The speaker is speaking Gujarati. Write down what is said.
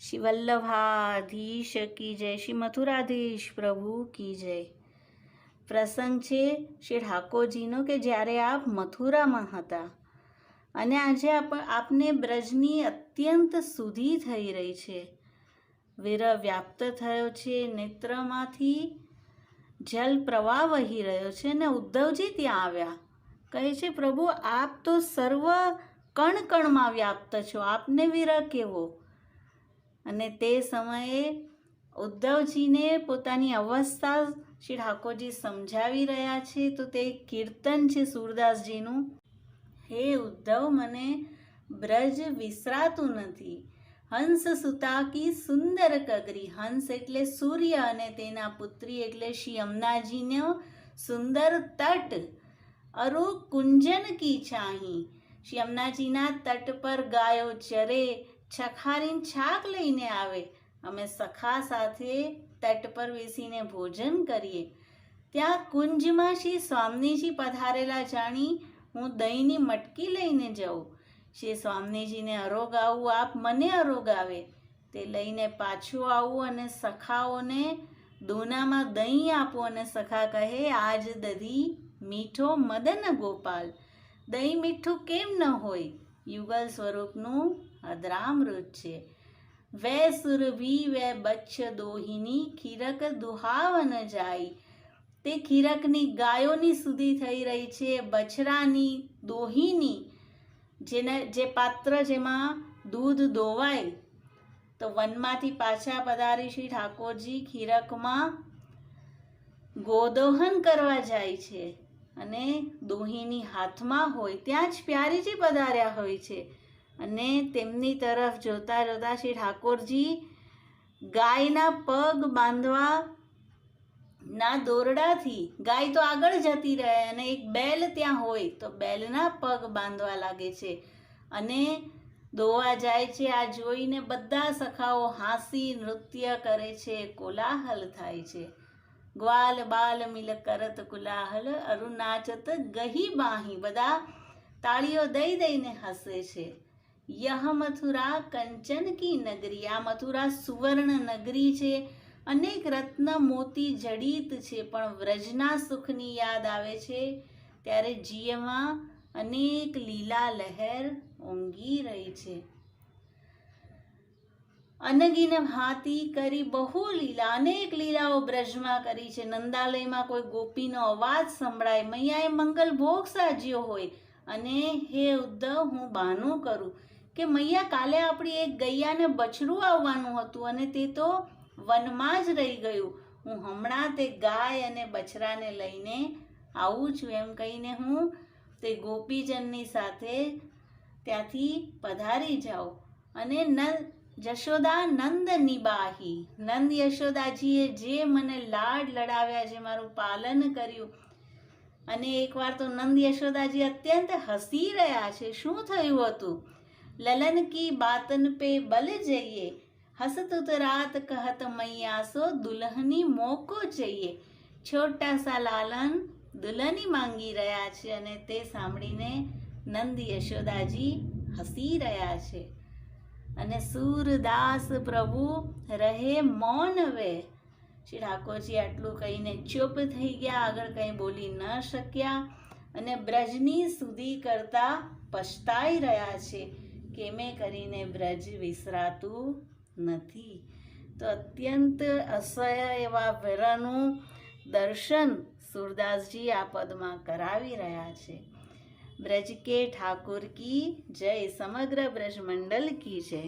श्री वल्लभाधीश की जय, श्री मथुराधीश પ્રભુ કી જય। પ્રસંગ છે શ્રી ઠાકોરજીનો કે જ્યારે આપ મથુરામાં હતા અને આજે આપને બ્રજની અત્યંત સુધી થઈ રહી છે, વિરહ વ્યાપ્ત થયો છે, નેત્રમાંથી જલ પ્રવાહ વહી રહ્યો છે ને ઉદ્ધવજી ત્યાં આવ્યા, કહે છે પ્રભુ આપ તો સર્વ કણ કણમાં વ્યાપ્ત છો, આપને વિરહ કેવો। અને તે સમયે ઉદ્ધવજીને પોતાની અવસ્થા શ્રી ઠાકોરજી સમજાવી રહ્યા છે, તો તે કીર્તન છે સૂરદાસજીનું। હે ઉદ્ધવ મને બ્રજ વિસરાતું નથી, હંસ સુતા કી સુંદર કગરી, હંસ એટલે સૂર્ય અને તેના પુત્રી એટલે શ્રી યમુનાજીનો સુંદર તટ, અરુ કુંજન કી ચાહી, શ્રી યમુનાજીના તટ પર ગાયો ચરે, છખારીને છાક લઈને આવે, અમે સખા સાથે તટ પર બેસીને ભોજન કરીએ, ત્યાં કુંજમાં શ્રી સ્વામીજી પધારેલા જાણી હું દહીંની મટકી લઈને જાઉં, શ્રી સ્વામીજીને અરોગાવું, આપ મને અરોગાવે, તે લઈને પાછું આવું અને સખાઓને દોનામાં દહીં આપું અને સખા કહે આજ દધી મીઠો મદન ગોપાલ, દહીં મીઠું કેમ ન હોય, યુગલ સ્વરૂપનું અદ્રામૃત છે। વે સુરભી વે બચ્છ દોહિની, ખીરક દુહાવન જાય, તે ખીરકની ગાયોની સુધી થઈ રહી છે, બછરાની દોહિની જે પાત્ર જેમાં દૂધ દોવાય, તો વનમાંથી પાછા પધારી શ્રી ઠાકોરજી ખીરકમાં ગોદોહન કરવા જાય છે અને દોહિની હાથમાં હોય ત્યાં જ પ્યારીજી પધાર્યા હોય છે, અને તેમની તરફ જોતા જોતા શ્રી ઠાકોરજી ગાયના પગ બાંધવા ના દોરડાથી, ગાય તો આગળ જતી રહે અને એક બેલ ત્યાં હોય તો બેલના પગ બાંધવા લાગે છે અને દોવા જાય છે। આ જોઈને બધા સખાઓ હાંસી નૃત્ય કરે છે, કોલાહલ થાય છે, ગ્વાલ બાલ મિલ કરત કોલાહલ, અરુણાચત ગહી બાહી, બધા તાળીઓ દઈ દઈને હસે છે। યહ મથુરા કંચન કી નગરી, આ મથુરા સુવર્ણ નગરી છે, અનેક રત્ન મોતી જડિત છે, પણ વ્રજના સુખની યાદ આવે છે ત્યારે જીયમાં અનેક લીલા લહેર ઊંઘી રહી છે। અનગિન ભાંતિ કરી બહુ લીલા, અનેક લીલાઓ બ્રજમાં કરી છે, નંદાલયમાં કોઈ ગોપીનો અવાજ સંભળાય, મૈયાએ મંગલ ભોગ સાજ્યો હોય અને હે ઉદ્ધવ હું બહાનું કરું કે મૈયા કાલે આપણી એક ગૈયાને બછડું આવવાનું હતું અને તે તો વનમાં જ રહી ગયું, હું હમણાં તે ગાય અને બછરાને લઈને આવું છું, એમ કહીને હું તે ગોપીજનની સાથે ત્યાંથી પધારી જાઉં। અને જશોદા નંદ નિબાહી, નંદ યશોદાજીએ જે મને લાડ લડાવ્યા, જે મારું પાલન કર્યું, અને એકવાર તો નંદ યશોદાજી અત્યંત હસી રહ્યા છે, શું થયું હતું, લલન કી બાતન પે બલ જઈએ, હસત રાત કહત મૈયા સો દુલ્હની મોકો चाहिए, છોટા સા લાલન દુલ્હની માંગી રહ્યા છે અને તે સાંભળીને નંદ યશોદાજી હસી રહ્યા છે અને સૂરદાસ પ્રભુ રહે મૌન વે, શ્રી ઠાકોરજી આટલું કહીને ચૂપ થઈ ગયા, આગળ કંઈ બોલી ન શક્યા અને બ્રજની સુધી કરતા પછતાઈ રહ્યા છે, કેમે કરીને બ્રજ વિસરાતું નથી। તો અત્યંત અસહ્ય એવા વિરહનું દર્શન સૂરદાસજી આ પદમાં કરાવી રહ્યા છે। બ્રજ કે ઠાકુર કી જય, સમગ્ર બ્રજમંડલ કી જય।